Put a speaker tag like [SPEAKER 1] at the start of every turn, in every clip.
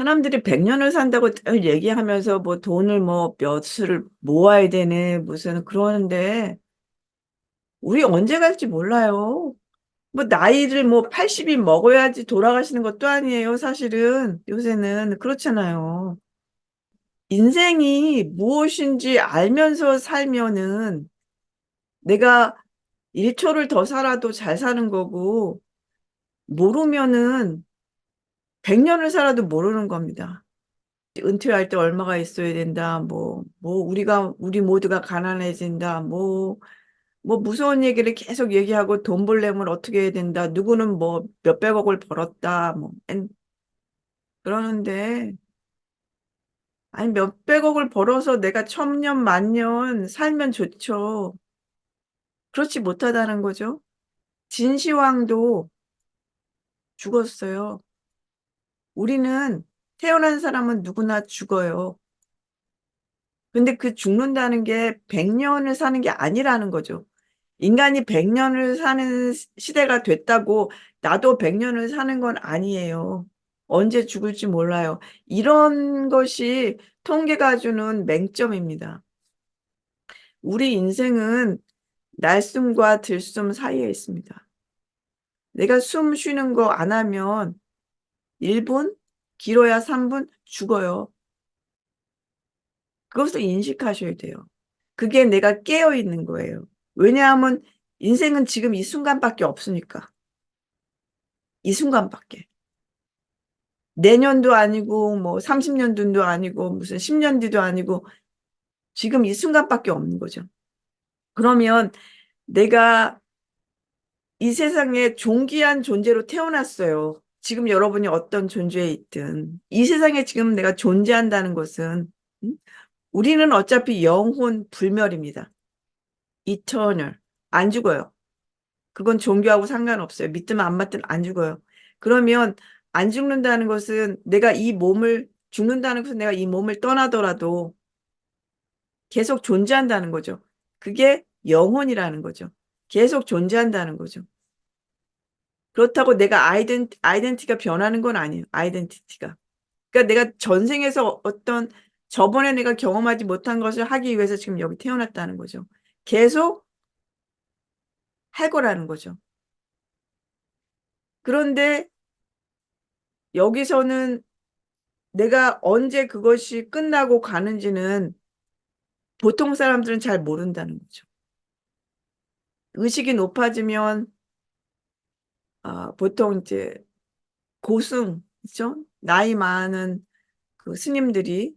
[SPEAKER 1] 사람들이 100년을 산다고 늘 얘기하면서 뭐 돈을 뭐 몇을 모아야 되네 무슨 그러는데 우리 언제 갈지 몰라요. 뭐 나이를 뭐 80이 먹어야지 돌아가시는 것도 아니에요. 사실은 요새는 그렇잖아요. 인생이 무엇인지 알면서 살면은 내가 1초를 더 살아도 잘 사는 거고 모르면은 100년을 살아도 모르는 겁니다. 은퇴할 때 얼마가 있어야 된다. 우리 모두가 가난해진다. 뭐 무서운 얘기를 계속 얘기하고 돈 벌려면 어떻게 해야 된다. 누구는 뭐 몇백억을 벌었다. 그러는데 아니 몇백억을 벌어서 내가 천년 만년 살면 좋죠. 그렇지 못하다는 거죠. 진시황도 죽었어요. 우리는 태어난 사람은 누구나 죽어요. 근데 그 죽는다는 게 100년을 사는 게 아니라는 거죠. 인간이 100년을 사는 시대가 됐다고 나도 100년을 사는 건 아니에요. 언제 죽을지 몰라요. 이런 것이 통계가 주는 맹점입니다. 우리 인생은 날숨과 들숨 사이에 있습니다. 내가 숨 쉬는 거 안 하면 1분, 길어야 3분 죽어요. 그것을 인식하셔야 돼요. 그게 내가 깨어 있는 거예요. 왜냐하면 인생은 지금 이 순간밖에 없으니까. 이 순간밖에. 내년도 아니고 뭐 30년 뒤도 아니고 무슨 10년 뒤도 아니고 지금 이 순간밖에 없는 거죠. 그러면 내가 이 세상에 존귀한 존재로 태어났어요. 지금 여러분이 어떤 존재에 있든 이 세상에 지금 내가 존재한다는 것은 음? 우리는 어차피 영혼 불멸입니다. 이터널. 안 죽어요. 그건 종교하고 상관없어요. 믿든 안 믿든 안 죽어요. 그러면 안 죽는다는 것은 내가 이 몸을 죽는다는 것은 내가 이 몸을 떠나더라도 계속 존재한다는 거죠. 그게 영혼이라는 거죠. 계속 존재한다는 거죠. 그렇다고 내가 아이덴티티가 변하는 건 아니에요. 아이덴티티가. 그러니까 내가 전생에서 어떤 저번에 내가 경험하지 못한 것을 하기 위해서 지금 여기 태어났다는 거죠. 계속 할 거라는 거죠. 그런데 여기서는 내가 언제 그것이 끝나고 가는지는 보통 사람들은 잘 모른다는 거죠. 의식이 높아지면 보통 이제 고승, 그죠? 나이 많은 그 스님들이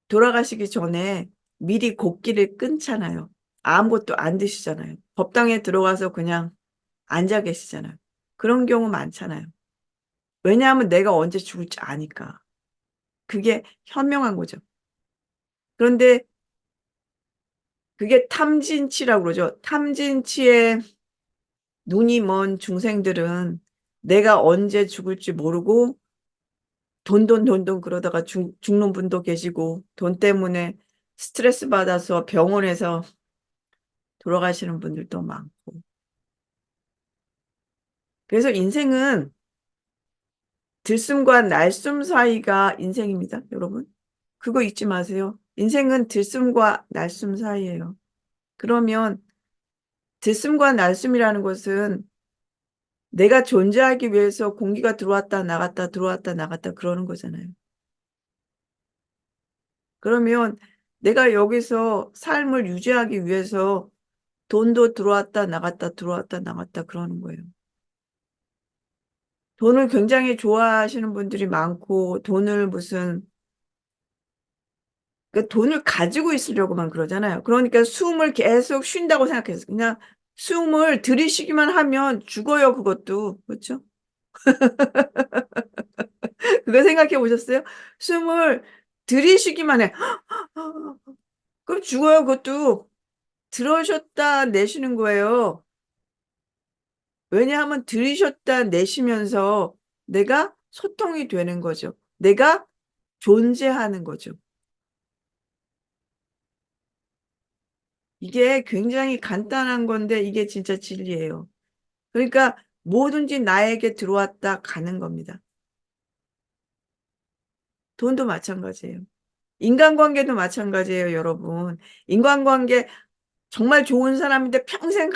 [SPEAKER 1] 돌아가시기 전에 미리 곡기를 끊잖아요. 아무것도 안 드시잖아요. 법당에 들어가서 그냥 앉아 계시잖아요. 그런 경우 많잖아요. 왜냐하면 내가 언제 죽을지 아니까. 그게 현명한 거죠. 그런데 그게 탐진치라고 그러죠. 탐진치에 눈이 먼 중생들은 내가 언제 죽을지 모르고 돈돈 그러다가 죽는 분도 계시고 돈 때문에 스트레스 받아서 병원에서 돌아가시는 분들도 많고. 그래서 인생은 들숨과 날숨 사이가 인생입니다, 여러분. 그거 잊지 마세요. 인생은 들숨과 날숨 사이예요. 그러면 들숨과 날숨이라는 것은 내가 존재하기 위해서 공기가 들어왔다 나갔다 들어왔다 나갔다 그러는 거잖아요. 그러면 내가 여기서 삶을 유지하기 위해서 돈도 들어왔다 나갔다 들어왔다 나갔다 그러는 거예요. 돈을 굉장히 좋아하시는 분들이 많고 돈을 그러니까 돈을 가지고 있으려고만 그러잖아요. 그러니까 숨을 계속 쉰다고 생각해서 그냥 숨을 들이쉬기만 하면 죽어요, 그것도. 그렇죠? 그거 생각해 보셨어요? 숨을 들이쉬기만 해. 그럼 죽어요, 그것도. 들어셨다 내쉬는 거예요. 왜냐하면 들이셨다 내쉬면서 내가 소통이 되는 거죠. 내가 존재하는 거죠. 이게 굉장히 간단한 건데 이게 진짜 진리예요. 그러니까 뭐든지 나에게 들어왔다 가는 겁니다. 돈도 마찬가지예요. 인간관계도 마찬가지예요, 여러분. 인간관계 정말 좋은 사람인데 평생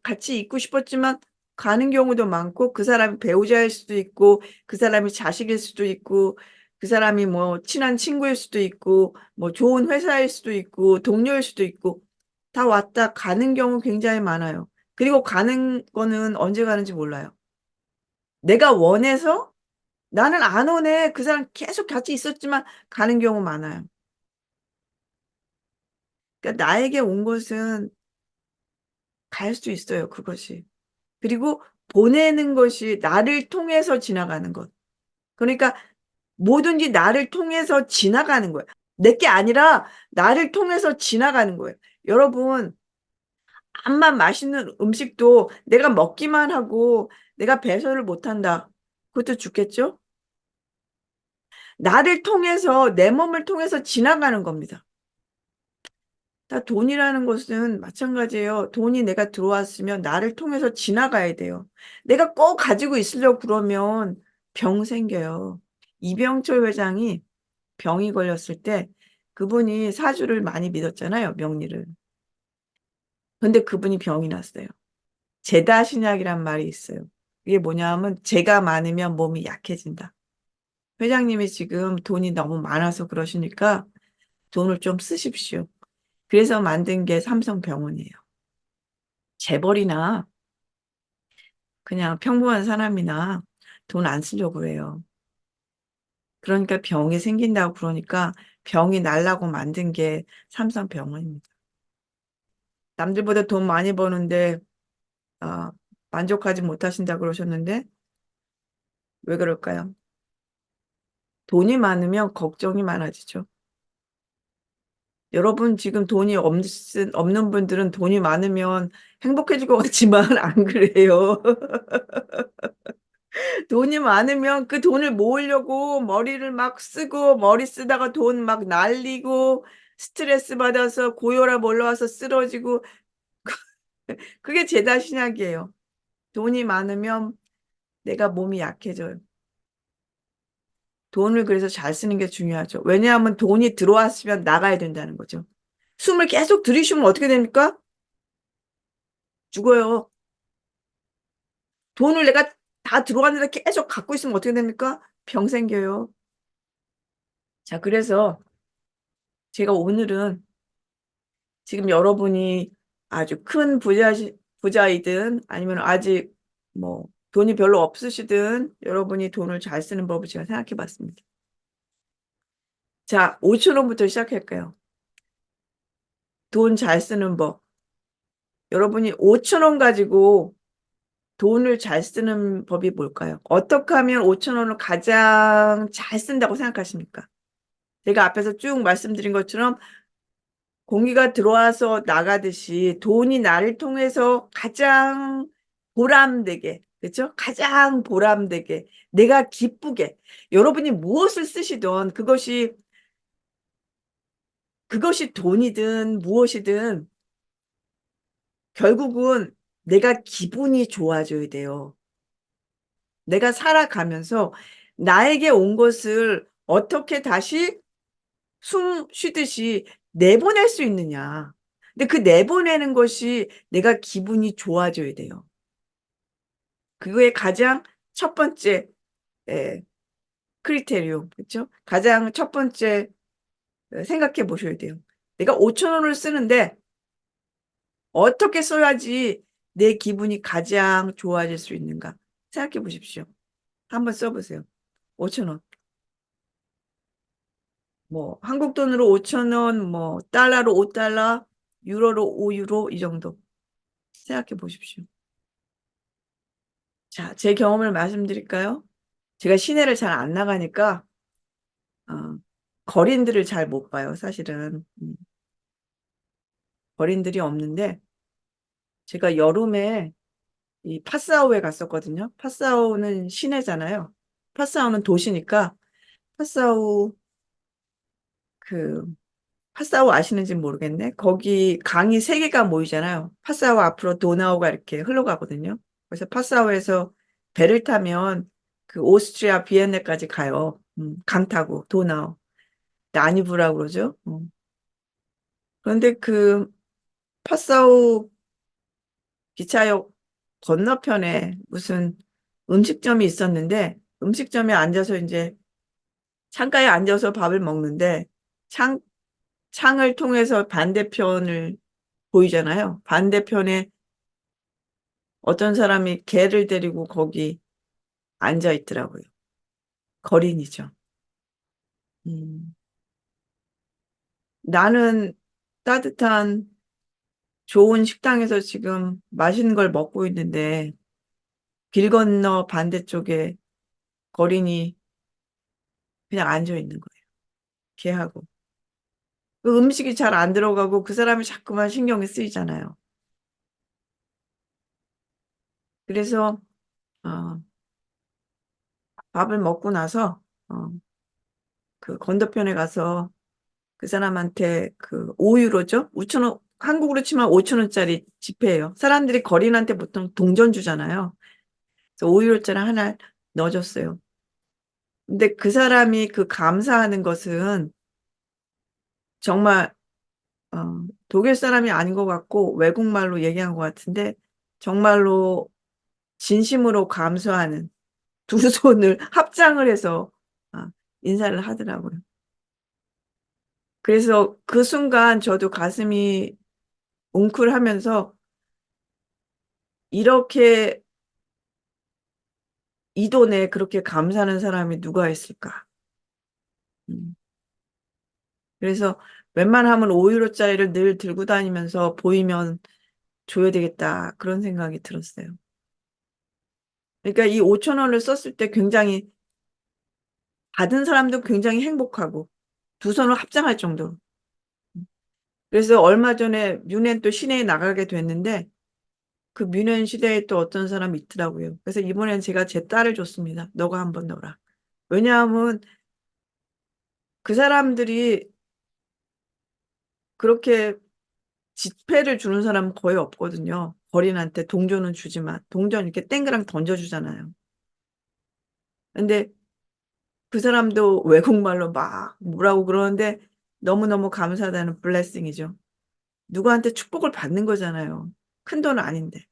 [SPEAKER 1] 같이 있고 싶었지만 가는 경우도 많고, 그 사람이 배우자일 수도 있고, 그 사람이 자식일 수도 있고, 그 사람이 뭐 친한 친구일 수도 있고, 뭐 좋은 회사일 수도 있고, 동료일 수도 있고, 다 왔다 가는 경우 굉장히 많아요. 그리고 가는 거는 언제 가는지 몰라요. 내가 원해서 나는 안 오네. 그 사람 계속 같이 있었지만 가는 경우 많아요. 그러니까 나에게 온 것은 갈 수 있어요, 그것이. 그리고 보내는 것이 나를 통해서 지나가는 것. 그러니까 뭐든지 나를 통해서 지나가는 거예요. 내게 아니라 나를 통해서 지나가는 거예요. 여러분, 암만 맛있는 음식도 내가 먹기만 하고 내가 배설을 못한다. 그것도 죽겠죠? 나를 통해서, 내 몸을 통해서 지나가는 겁니다. 다 돈이라는 것은 마찬가지예요. 돈이 내가 들어왔으면 나를 통해서 지나가야 돼요. 내가 꼭 가지고 있으려고 그러면 병 생겨요. 이병철 회장이 병이 걸렸을 때 그분이 사주를 많이 믿었잖아요, 명리를. 근데 그분이 병이 났어요. 제다신약이란 말이 있어요. 이게 뭐냐 하면 재가 많으면 몸이 약해진다. 회장님이 지금 돈이 너무 많아서 그러시니까 돈을 좀 쓰십시오. 그래서 만든 게 삼성병원이에요. 재벌이나 그냥 평범한 사람이나 돈 안 쓰려고 해요. 그러니까 병이 생긴다고 그러니까 병이 날라고 만든 게 삼성병원입니다. 남들보다 돈 많이 버는데 아, 만족하지 못하신다 그러셨는데 왜 그럴까요? 돈이 많으면 걱정이 많아지죠. 여러분 지금 없는 분들은 돈이 많으면 행복해질 것 같지만 안 그래요. 돈이 많으면 그 돈을 모으려고 머리를 막 쓰고 머리 쓰다가 돈 막 날리고 스트레스 받아서 고혈압 올라와서 쓰러지고 그게 제다신약이에요. 돈이 많으면 내가 몸이 약해져요. 돈을 그래서 잘 쓰는 게 중요하죠. 왜냐하면 돈이 들어왔으면 나가야 된다는 거죠. 숨을 계속 들이쉬면 어떻게 됩니까? 죽어요. 돈을 내가 다 들어왔는데 계속 갖고 있으면 어떻게 됩니까? 병 생겨요. 자, 그래서 제가 오늘은 지금 여러분이 아주 큰 부자이든 아니면 아직 뭐 돈이 별로 없으시든 여러분이 돈을 잘 쓰는 법을 제가 생각해 봤습니다. 자, 5천 원부터 시작할까요? 돈 잘 쓰는 법. 여러분이 5천 원 가지고 돈을 잘 쓰는 법이 뭘까요? 어떻게 하면 5천 원을 가장 잘 쓴다고 생각하십니까? 제가 앞에서 쭉 말씀드린 것처럼 공기가 들어와서 나가듯이 돈이 나를 통해서 가장 보람되게, 그렇죠? 가장 보람되게, 내가 기쁘게, 여러분이 무엇을 쓰시던 그것이 돈이든 무엇이든 결국은 내가 기분이 좋아져야 돼요. 내가 살아가면서 나에게 온 것을 어떻게 다시 숨 쉬듯이 내보낼 수 있느냐. 근데 그 내보내는 것이 내가 기분이 좋아져야 돼요. 그거의 가장 첫 번째 크리테리움, 그렇죠? 가장 첫 번째 생각해 보셔야 돼요. 내가 5천 원을 쓰는데 어떻게 써야지 내 기분이 가장 좋아질 수 있는가? 생각해 보십시오. 한번 써보세요. 5천 원. 뭐 한국 돈으로 5천 원, 뭐 달러로 5달러, 유로로 5유로 이 정도 생각해 보십시오. 자, 제 경험을 말씀드릴까요? 제가 시내를 잘 안 나가니까 어, 거린들을 잘 못 봐요, 사실은. 거린들이 없는데 제가 여름에 이 파사오에 갔었거든요. 파사오는 시내잖아요. 파사오는 도시니까 파사오 그 파사오 아시는지 모르겠네. 거기 강이 세 개가 모이잖아요. 파사오 앞으로 도나우가 이렇게 흘러가거든요. 그래서 파사오에서 배를 타면 그 오스트리아 비엔네까지 가요. 강 타고, 도나우. 나니부라고 그러죠. 그런데 그 파사우 기차역 건너편에 무슨 음식점이 있었는데, 음식점에 앉아서 이제 창가에 앉아서 밥을 먹는데, 창, 창을 통해서 반대편을 보이잖아요. 반대편에 어떤 사람이 개를 데리고 거기 앉아 있더라고요. 거린이죠. 음. 나는 따뜻한 좋은 식당에서 지금 맛있는 걸 먹고 있는데 길 건너 반대쪽에 거린이 그냥 앉아 있는 거예요. 걔하고. 그 음식이 잘 안 들어가고 그 사람이 자꾸만 신경이 쓰이잖아요. 그래서 어, 밥을 먹고 나서 어, 그 건너편에 가서 그 사람한테 그 5유로죠? 5천 원, 한국으로 치면 5천 원짜리 지폐예요. 사람들이 거린한테 보통 동전 주잖아요. 그래서 5유로짜리 하나 넣어줬어요. 근데 그 사람이 그 감사하는 것은 정말 독일 사람이 아닌 것 같고 외국말로 얘기한 것 같은데 정말로 진심으로 감사하는 두 손을 합장을 해서 아, 인사를 하더라고요. 그래서 그 순간 저도 가슴이 웅클하면서 이렇게 이 돈에 그렇게 감사하는 사람이 누가 있을까? 음. 그래서 웬만하면 5유로짜리를 늘 들고 다니면서 보이면 줘야 되겠다. 그런 생각이 들었어요. 그러니까 이 5천 원을 썼을 때 굉장히 받은 사람도 굉장히 행복하고 두 손을 합장할 정도로. 그래서 얼마 전에 뮌헨 또 시내에 나가게 됐는데 그 뮌헨 시대에 또 어떤 사람이 있더라고요. 그래서 이번엔 제가 제 딸을 줬습니다. 너가 한번 넣어라. 왜냐하면 그 사람들이 그렇게 지폐를 주는 사람은 거의 없거든요. 거린한테 동전은 주지만 동전 이렇게 땡그랑 던져주잖아요. 근데 그 사람도 외국말로 막 뭐라고 그러는데 너무너무 감사하다는 블레싱이죠. 누구한테 축복을 받는 거잖아요. 큰 돈은 아닌데.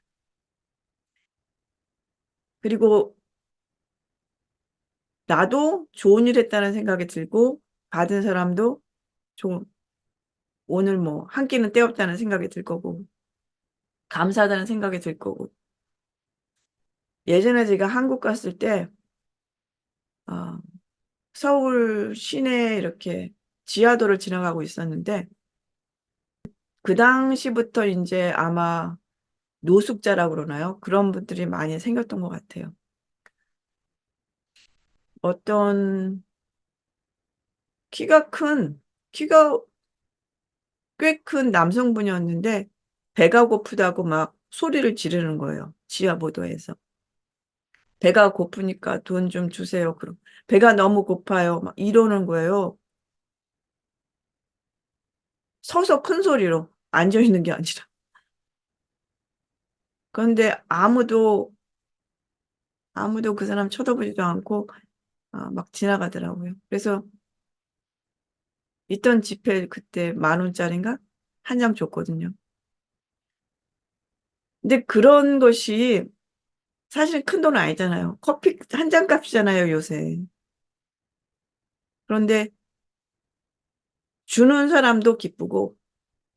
[SPEAKER 1] 그리고 나도 좋은 일 했다는 생각이 들고 받은 사람도 좀 오늘 뭐 한 끼는 때웠다는 생각이 들 거고 감사하다는 생각이 들 거고 예전에 제가 한국 갔을 때 어, 서울 시내 이렇게 지하도를 지나가고 있었는데 그 당시부터 이제 아마 노숙자라고 그러나요? 그런 분들이 많이 생겼던 것 같아요. 어떤 키가 큰, 키가 꽤 큰 남성분이었는데 배가 고프다고 막 소리를 지르는 거예요. 지하보도에서. 배가 고프니까 돈 좀 주세요. 그럼 배가 너무 고파요. 막 이러는 거예요. 서서 큰 소리로 앉아 있는 게 아니라. 그런데 아무도 그 사람 쳐다보지도 않고 막 지나가더라고요. 그래서 있던 지폐 그때 10,000원짜리인가? 한 장 줬거든요. 근데 그런 것이 사실 큰 돈은 아니잖아요. 커피 한 잔 값이잖아요, 요새. 그런데 주는 사람도 기쁘고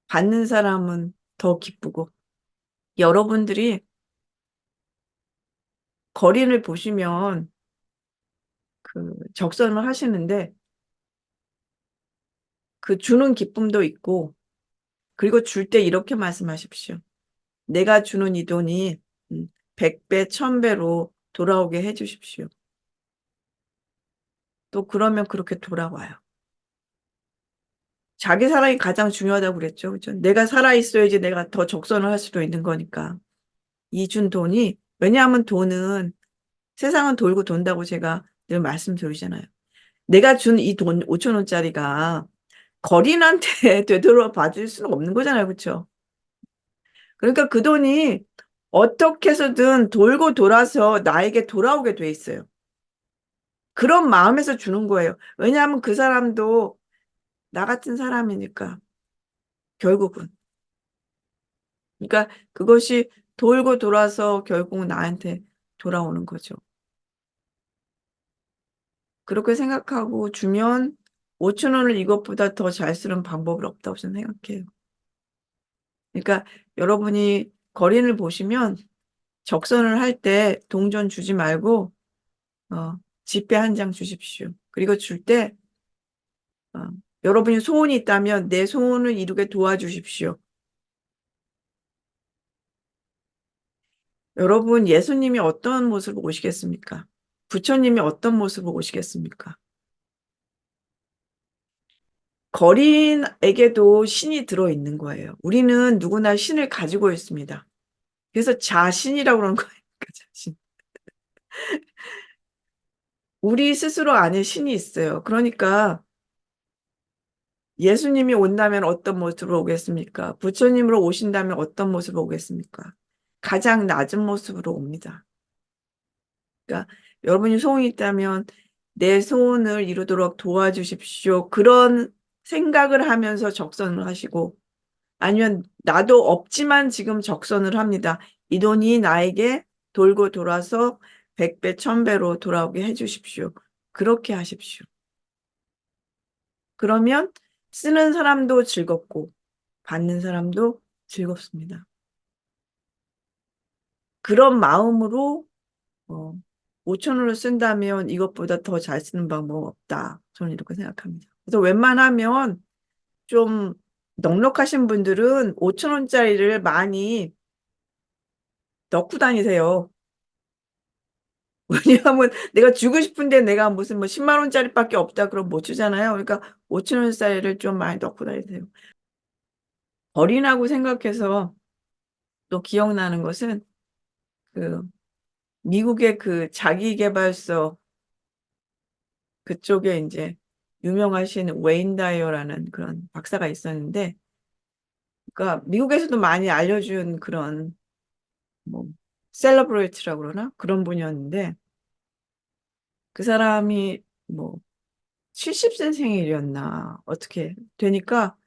[SPEAKER 1] 받는 사람은 더 기쁘고 여러분들이 거린을 보시면 그 적선을 하시는데 그 주는 기쁨도 있고 그리고 줄 때 이렇게 말씀하십시오. 내가 주는 이 돈이 100배, 1000배로 돌아오게 해주십시오. 또 그러면 그렇게 돌아와요. 자기 사랑이 가장 중요하다고 그랬죠. 그죠? 내가 살아있어야지 내가 더 적선을 할 수도 있는 거니까. 이 준 돈이, 왜냐하면 돈은 세상은 돌고 돈다고 제가 늘 말씀드리잖아요. 내가 준 이 돈 5천 원짜리가 거린한테 되돌아 받을 수는 없는 거잖아요. 그렇죠? 그러니까 그 돈이 어떻게 해서든 돌고 돌아서 나에게 돌아오게 돼 있어요. 그런 마음에서 주는 거예요. 왜냐하면 그 사람도 나 같은 사람이니까, 결국은. 그러니까 그것이 돌고 돌아서 결국 나한테 돌아오는 거죠. 그렇게 생각하고 주면 5천 원을 이것보다 더 잘 쓰는 방법은 없다고 저는 생각해요. 그러니까 여러분이 거린을 보시면 적선을 할 때 동전 주지 말고 지폐 한 장 주십시오. 그리고 줄 때 여러분이 소원이 있다면 내 소원을 이루게 도와주십시오. 여러분 예수님이 어떤 모습으로 오시겠습니까? 부처님이 어떤 모습으로 오시겠습니까? 거린에게도 신이 들어있는 거예요. 우리는 누구나 신을 가지고 있습니다. 그래서 자신이라고 그러는 거예요. 그 자신. 우리 스스로 안에 신이 있어요. 그러니까 예수님이 온다면 어떤 모습으로 오겠습니까? 부처님으로 오신다면 어떤 모습으로 오겠습니까? 가장 낮은 모습으로 옵니다. 그러니까 여러분이 소원이 있다면 내 소원을 이루도록 도와주십시오. 그런 생각을 하면서 적선을 하시고 아니면 나도 없지만 지금 적선을 합니다. 이 돈이 나에게 돌고 돌아서 100배, 1000배로 돌아오게 해주십시오. 그렇게 하십시오. 그러면 쓰는 사람도 즐겁고 받는 사람도 즐겁습니다. 그런 마음으로 5천 원을 쓴다면 이것보다 더 잘 쓰는 방법 없다. 저는 이렇게 생각합니다. 그래서 웬만하면 좀 넉넉하신 분들은 5천 원짜리를 많이 넣고 다니세요. 왜냐하면 내가 주고 싶은데 내가 무슨 뭐 10만 원짜리밖에 없다 그럼 못 주잖아요. 그러니까 5천 원짜리를 좀 많이 넣고 다니세요. 어린아고 생각해서 또 기억나는 것은 그 미국의 그 자기계발서 그쪽에 이제 유명하신 웨인 다이어라는 그런 박사가 있었는데, 그러니까 미국에서도 많이 알려준 그런 뭐 셀러브레이트라고 그러나 그런 분이었는데 그 사람이 뭐 70세 생일이었나 어떻게 되니까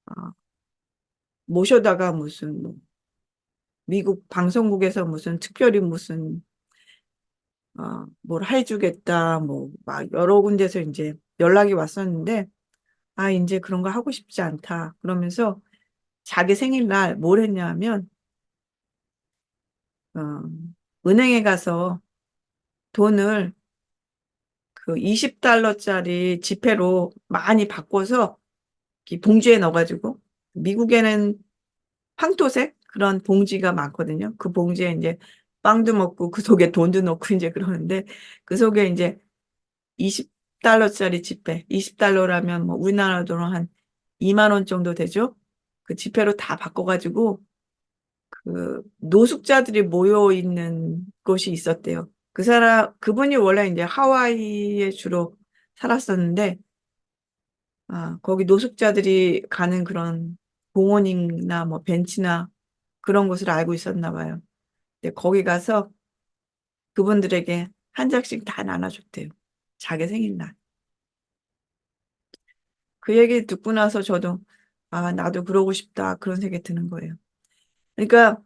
[SPEAKER 1] 아, 모셔다가 무슨 뭐 미국 방송국에서 무슨 특별히 무슨 뭘 해주겠다 뭐 막 여러 군데서 이제 연락이 왔었는데 아 이제 그런 거 하고 싶지 않다 그러면서 자기 생일날 뭘 했냐면 어, 은행에 가서 돈을 그 20달러짜리 지폐로 많이 바꿔서 이 봉지에 넣어가지고 미국에는 황토색 그런 봉지가 많거든요. 그 봉지에 이제 빵도 먹고 그 속에 돈도 넣고 이제 그러는데 그 속에 이제 20달러짜리 지폐, 20달러라면 뭐 우리나라 돈으로 한 2만 원 정도 되죠. 그 지폐로 다 바꿔가지고 그 노숙자들이 모여 있는 곳이 있었대요. 그분이 원래 이제 하와이에 주로 살았었는데, 거기 노숙자들이 가는 그런 공원이나 뭐 벤치나 그런 곳을 알고 있었나 봐요. 근데 거기 가서 그분들에게 한 장씩 다 나눠줬대요. 자기 생일날. 그 얘기 듣고 나서 저도, 나도 그러고 싶다. 그런 생각이 드는 거예요. 그러니까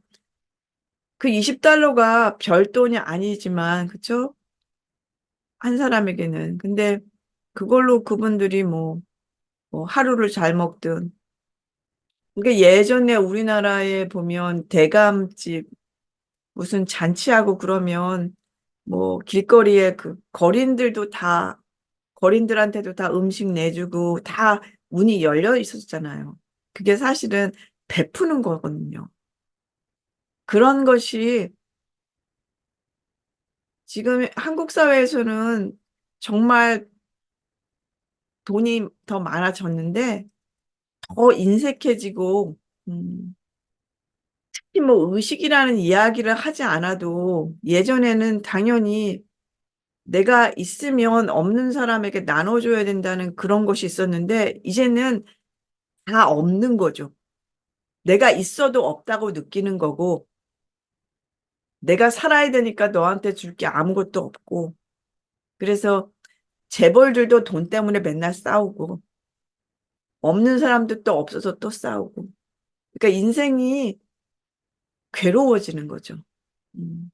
[SPEAKER 1] 그 20달러가 별돈이 아니지만, 그쵸? 한 사람에게는. 근데 그걸로 그분들이 뭐 하루를 잘 먹든. 그게 예전에 우리나라에 보면 대감집 무슨 잔치하고 그러면 뭐 길거리에 그 거린들한테도 다 음식 내주고 다 문이 열려 있었잖아요. 그게 사실은 베푸는 거거든요. 그런 것이 지금 한국 사회에서는 정말 돈이 더 많아졌는데 더 인색해지고, 특히 뭐 의식이라는 이야기를 하지 않아도 예전에는 당연히 내가 있으면 없는 사람에게 나눠줘야 된다는 그런 것이 있었는데, 이제는 다 없는 거죠. 내가 있어도 없다고 느끼는 거고, 내가 살아야 되니까 너한테 줄 게 아무것도 없고, 그래서 재벌들도 돈 때문에 맨날 싸우고, 없는 사람도 또 없어서 또 싸우고. 그러니까 인생이 괴로워지는 거죠. 음.